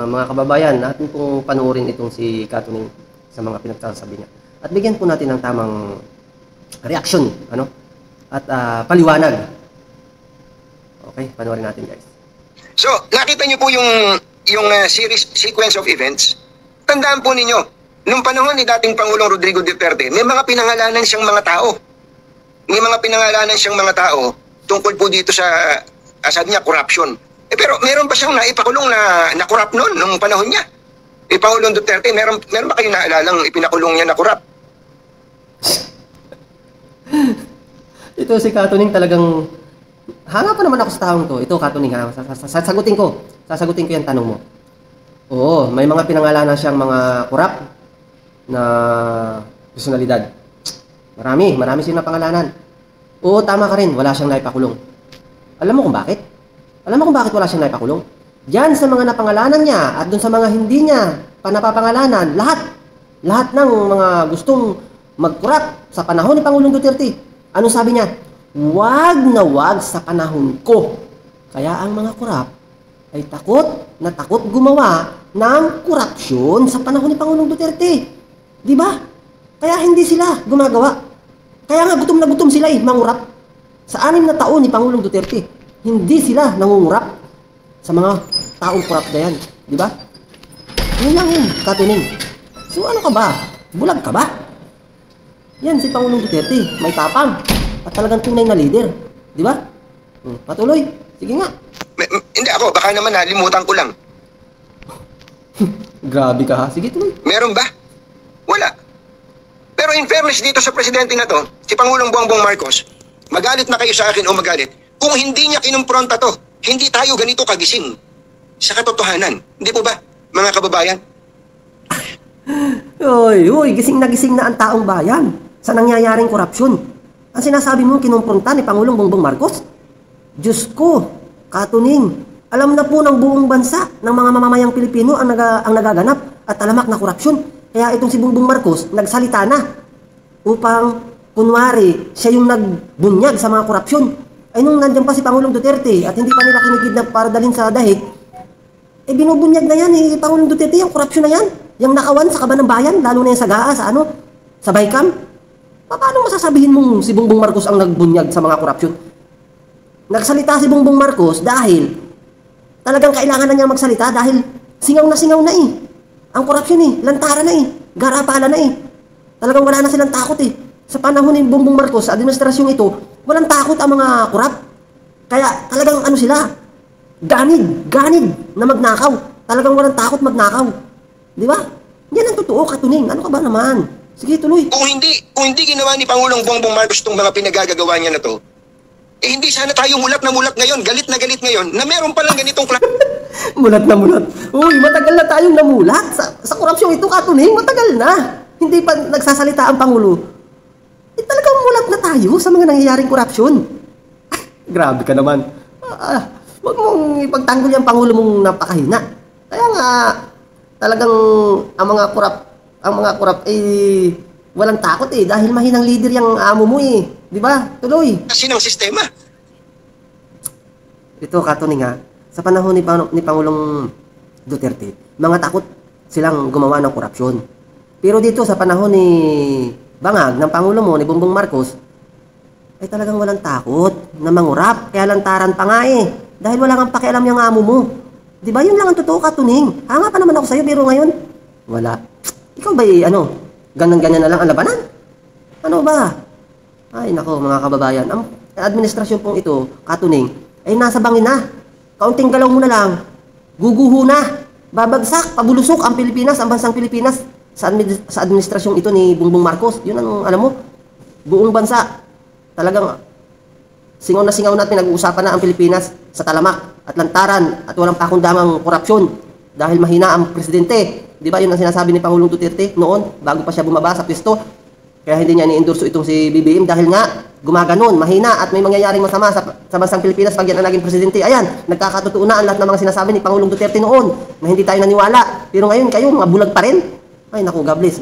Mga kababayan, natin pong panoorin itong si Katuning sa mga pinagsasabi niya. At bigyan po natin ng tamang reaction, ano? At paliwanag. Okay, panoorin natin, guys. So, nakita niyo po yung sequence of events. Tandaan po ninyo, nung panahon ni dating Pangulong Rodrigo Duterte, may mga pinangalanan siyang mga tao. May mga pinangalanan siyang mga tao tungkol po dito sa sabi niya, corruption. Pero meron ba siyang naipakulong na corrupt noon nung panahon niya? Pangulong Duterte, meron ba kayong naalalang ipinakulong niya na corrupt? Ito si Katuning talagang hanga pa naman ako sa taong to. Ito Katuning ha. Sasagutin ko yung tanong mo. Oo, may mga pinangalanan siyang mga corrupt na personalidad. Marami siyang napangalanan. Oo, tama ka rin, wala siyang naipakulong. Alam mo kung bakit? Wala siyang naipakulong? Diyan sa mga napangalanan niya at dun sa mga hindi niya napapangalanan, lahat ng mga gustong mag-corrupt sa panahon ni Pangulong Duterte. Anong sabi niya? Wag na wag sa panahon ko. Kaya ang mga corrupt ay takot gumawa ng korupsyon sa panahon ni Pangulong Duterte. Di ba? Kaya hindi sila gumagawa. Kaya nga gutom na gutom sila mangurap. Sa 6 na taon ni Pangulong Duterte, hindi sila nangungurap sa mga taong corrupt na yan. Di ba? Yun lang yun, Katuning. So ano ka ba? Bulag ka ba? Yan si Pangulong Duterte, may tapang at talagang tunay na leader. Di ba? Patuloy. Sige nga. Hindi ako, baka naman nalimutan ko lang. Grabe ka ha. Sige, tuloy. Meron ba? Wala. Pero in fairness dito sa presidente na to, si Pangulong Bongbong Marcos, magalit na kayo sa akin o magalit, kung hindi niya kinumpronta to, hindi tayo ganito kagising sa katotohanan. Hindi po ba, mga kababayan? Uy, gising na ang taong bayan sa nangyayaring korupsyon. Ang sinasabi mo kinumpronta ni Pangulong Bongbong Marcos? Diyos ko, Katuning, alam na po ng buong bansa ng mga mamamayang Pilipino ang nagaganap at talamak na korupsyon. Kaya itong si Bongbong Marcos nagsalita na upang kunwari siya yung nagbunyag sa mga korupsyon. Ay nung nandiyan pa si Pangulong Duterte at hindi pa nila kinigidnap para dalhin sa dahig, binubunyag na yan Pangulong Duterte yung korupsyon na yan. Yung nakawan sa kaban ng bayan, lalo na yung sa GAA, sa Baykam. Paano masasabihin mong si Bongbong Marcos ang nagbunyag sa mga korupsyon? Nagsalita si Bongbong Marcos dahil talagang kailangan na niya magsalita dahil singaw na ang korupsyon lantaran na garapala na Talagang wala na silang takot Sa panahon ni Bongbong Marcos, sa administrasyong ito, walang takot ang mga korap. Kaya talagang sila, ganid na magnakaw. Talagang walang takot magnakaw. Di ba? Yan ang totoo, Katuning. Ano ka ba naman? Sige, tuloy. Kung hindi ginawa ni Pangulong Bongbong Marcos itong mga pinagagagawa niya na to, hindi sana tayo mulat na mulat ngayon, galit na galit ngayon, na meron palang ganitong mulat na mulat. Uy, matagal na tayong namulat. Sa korupsyon ito, Katuning, matagal na. Hindi pa nagsasalita ang Pangulo. Talagang mulat na tayo sa mga nangyayaring korupsyon. Grabe ka naman. Huwag mong ipagtanggol yung Pangulo mong napakahina. Kaya nga, talagang ang mga korap walang takot dahil mahinang leader yung amo mo Di ba? Tuloy. Kasi ng sistema. Ito, Katuning sa panahon ni Pangulong Duterte, mga takot silang gumawa ng korupsyon. Pero dito sa panahon ni Bangag ng Pangulo mo, ni Bongbong Marcos, ay talagang walang takot na mangurap. Kaya lantaran pa nga dahil wala kang pakialam yung amo mo. Di ba? Yun lang ang totoo, Katuning. Hanga pa naman ako sa'yo, pero ngayon, wala. Ikaw ba ganyan na lang ang labanan? Ano ba? Ay, nako, mga kababayan. Ang administrasyon pong ito, Katuning, ay nasa bangin na. Kaunting galaw mo na lang, guguho na. Babagsak, pabulusok ang Pilipinas, ang bansang Pilipinas sa administrasyong ito ni Bongbong Marcos. Yun ang alam mo, buong bansa talagang singaw na pinag-uusapan na ang Pilipinas sa talamak at lantaran at walang pakundangang korupsyon dahil mahina ang presidente. Di ba yun ang sinasabi ni Pangulong Duterte noon bago pa siya bumaba sa pwesto? Kaya hindi niya ni-endorso itong si BBM dahil nga gumaganon, mahina at may mangyayaring masama sa bansang Pilipinas pag yan ang naging presidente. Ayan, nagkakatotoo na ang lahat ng mga sinasabi ni Pangulong Duterte noon na hindi tayo naniwala. Pero ngayon kayo, mga bulag pa rin. Ay naku, God bless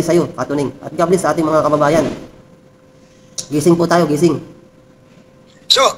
sa'yo, Katuning. At God bless sa ating mga kababayan. Gising po tayo, gising. So,